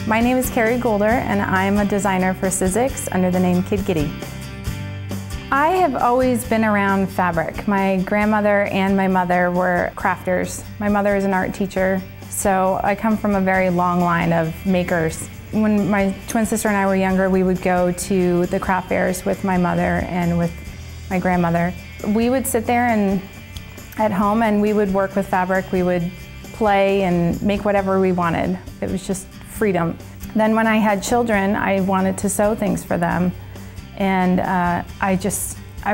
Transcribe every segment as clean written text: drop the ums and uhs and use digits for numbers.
My name is Kerry Goulder, and I'm a designer for Sizzix under the name Kid Giddy. I have always been around fabric. My grandmother and my mother were crafters. My mother is an art teacher, so I come from a very long line of makers. When my twin sister and I were younger, we would go to the craft fairs with my mother and with my grandmother. We would sit there and at home and we would work with fabric. We would play and make whatever we wanted. It was just freedom. Then when I had children, I wanted to sew things for them. And I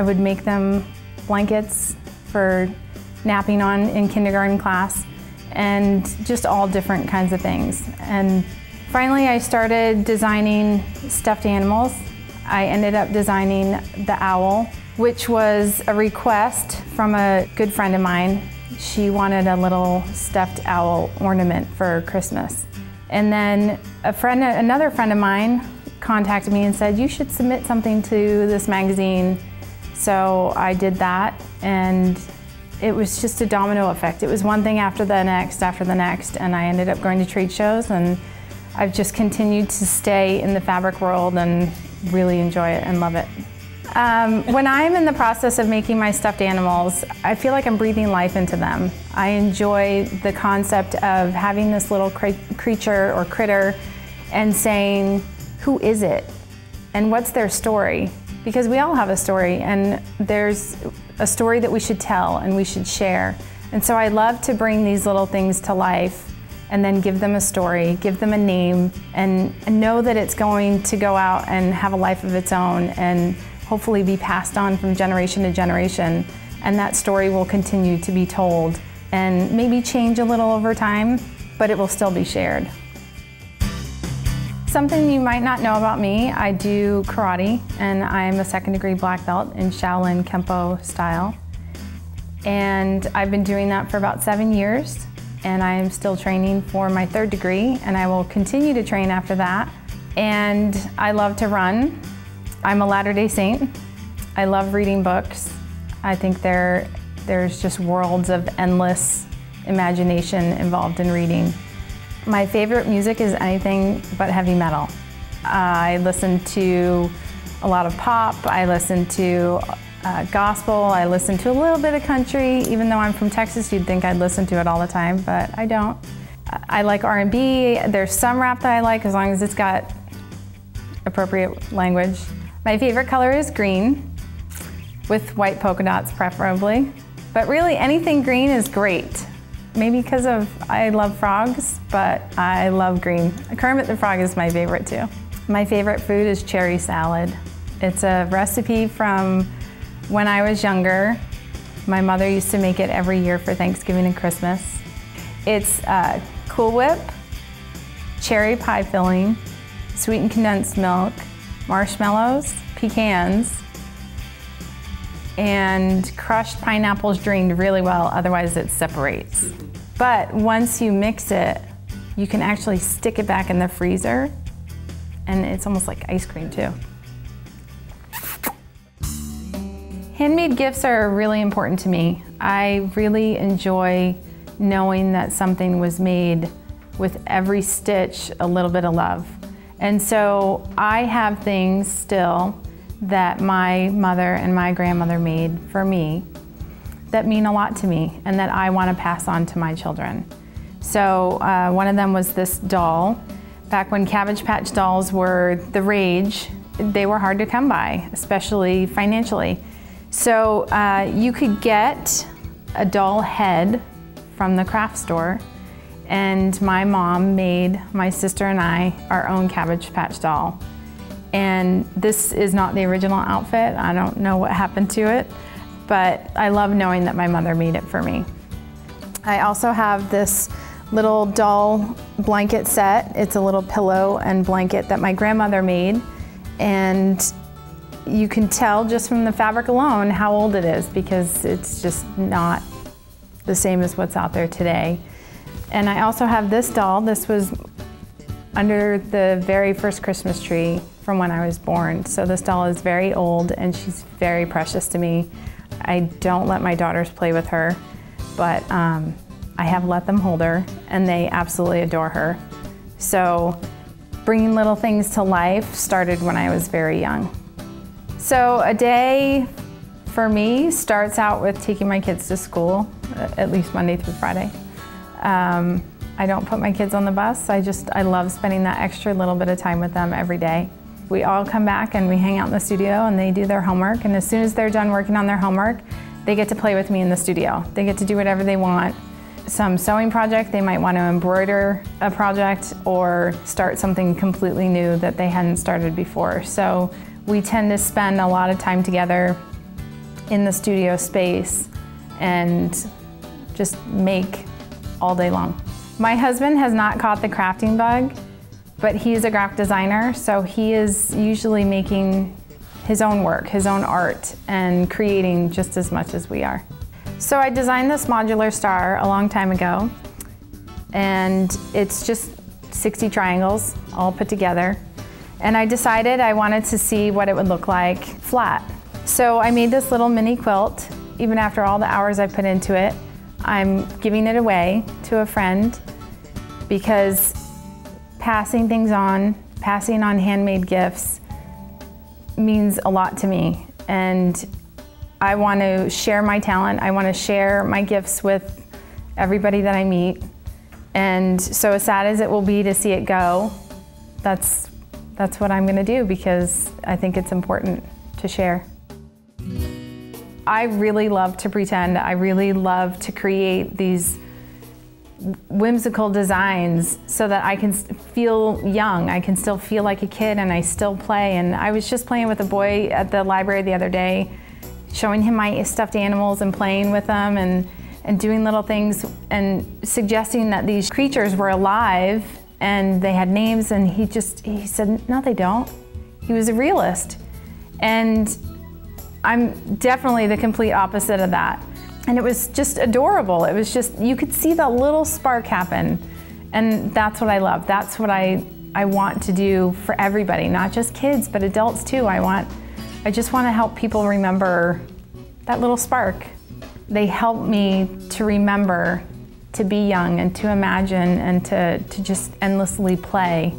would make them blankets for napping on in kindergarten class and just all different kinds of things. And finally I started designing stuffed animals. I ended up designing the owl, which was a request from a good friend of mine. She wanted a little stuffed owl ornament for Christmas. And then another friend of mine contacted me and said, you should submit something to this magazine. So I did that, and it was just a domino effect. It was one thing after the next, and I ended up going to trade shows, and I've just continued to stay in the fabric world and really enjoy it and love it. When I'm in the process of making my stuffed animals, I feel like I'm breathing life into them. I enjoy the concept of having this little creature or critter and saying, who is it? And what's their story? Because we all have a story, and there's a story that we should tell and we should share. And so I love to bring these little things to life and then give them a story, give them a name, and know that it's going to go out and have a life of its own and hopefully be passed on from generation to generation. And that story will continue to be told and maybe change a little over time, but it will still be shared. Something you might not know about me, I do karate, and I'm a second-degree black belt in Shaolin Kempo style. And I've been doing that for about 7 years, and I am still training for my 3rd degree, and I will continue to train after that. And I love to run. I'm a Latter-day Saint. I love reading books. I think there's just worlds of endless imagination involved in reading. My favorite music is anything but heavy metal. I listen to a lot of pop, I listen to gospel, I listen to a little bit of country. Even though I'm from Texas, you'd think I'd listen to it all the time, but I don't. I like R&B, there's some rap that I like as long as it's got appropriate language. My favorite color is green, with white polka dots preferably. But really anything green is great. Maybe because I love frogs, but I love green. Kermit the Frog is my favorite too. My favorite food is cherry salad. It's a recipe from when I was younger. My mother used to make it every year for Thanksgiving and Christmas. It's Cool Whip, cherry pie filling, sweetened condensed milk, marshmallows, pecans, and crushed pineapples drained really well, otherwise it separates. But once you mix it, you can actually stick it back in the freezer, and it's almost like ice cream too. Handmade gifts are really important to me. I really enjoy knowing that something was made with every stitch a little bit of love. And so I have things still that my mother and my grandmother made for me that mean a lot to me and that I want to pass on to my children. So one of them was this doll. Back when Cabbage Patch dolls were the rage, they were hard to come by, especially financially. So you could get a doll head from the craft store, and my mom made my sister and I our own Cabbage Patch doll. And this is not the original outfit. I don't know what happened to it, but I love knowing that my mother made it for me. I also have this little doll blanket set. It's a little pillow and blanket that my grandmother made, and you can tell just from the fabric alone how old it is, because it's just not the same as what's out there today. And I also have this doll. This was under the very first Christmas tree from when I was born. So this doll is very old and she's very precious to me. I don't let my daughters play with her, but I have let them hold her and they absolutely adore her. So bringing little things to life started when I was very young. So a day for me starts out with taking my kids to school, at least Monday through Friday. I don't put my kids on the bus. I love spending that extra little bit of time with them every day. We all come back and we hang out in the studio and they do their homework, and as soon as they're done working on their homework, they get to play with me in the studio. They get to do whatever they want. Some sewing project, they might want to embroider a project or start something completely new that they hadn't started before. So we tend to spend a lot of time together in the studio space and just make all day long. My husband has not caught the crafting bug, but he's a graphic designer, so he is usually making his own work, his own art, and creating just as much as we are. So I designed this modular star a long time ago, and it's just 60 triangles all put together. And I decided I wanted to see what it would look like flat. So I made this little mini quilt. Even after all the hours I put into it, I'm giving it away to a friend because passing things on, passing on handmade gifts means a lot to me. And I want to share my talent. I want to share my gifts with everybody that I meet. And so as sad as it will be to see it go, that's what I'm going to do because I think it's important to share. I really love to pretend. I really love to create these whimsical designs so that I can feel young. I can still feel like a kid and I still play. And I was just playing with a boy at the library the other day, showing him my stuffed animals and playing with them and doing little things and suggesting that these creatures were alive and they had names, and he said, no, they don't. He was a realist. And I'm definitely the complete opposite of that. And it was just adorable. It was just, you could see the little spark happen. And that's what I love. That's what I want to do for everybody, not just kids, but adults too. I just want to help people remember that little spark. They help me to remember to be young and to imagine and to just endlessly play.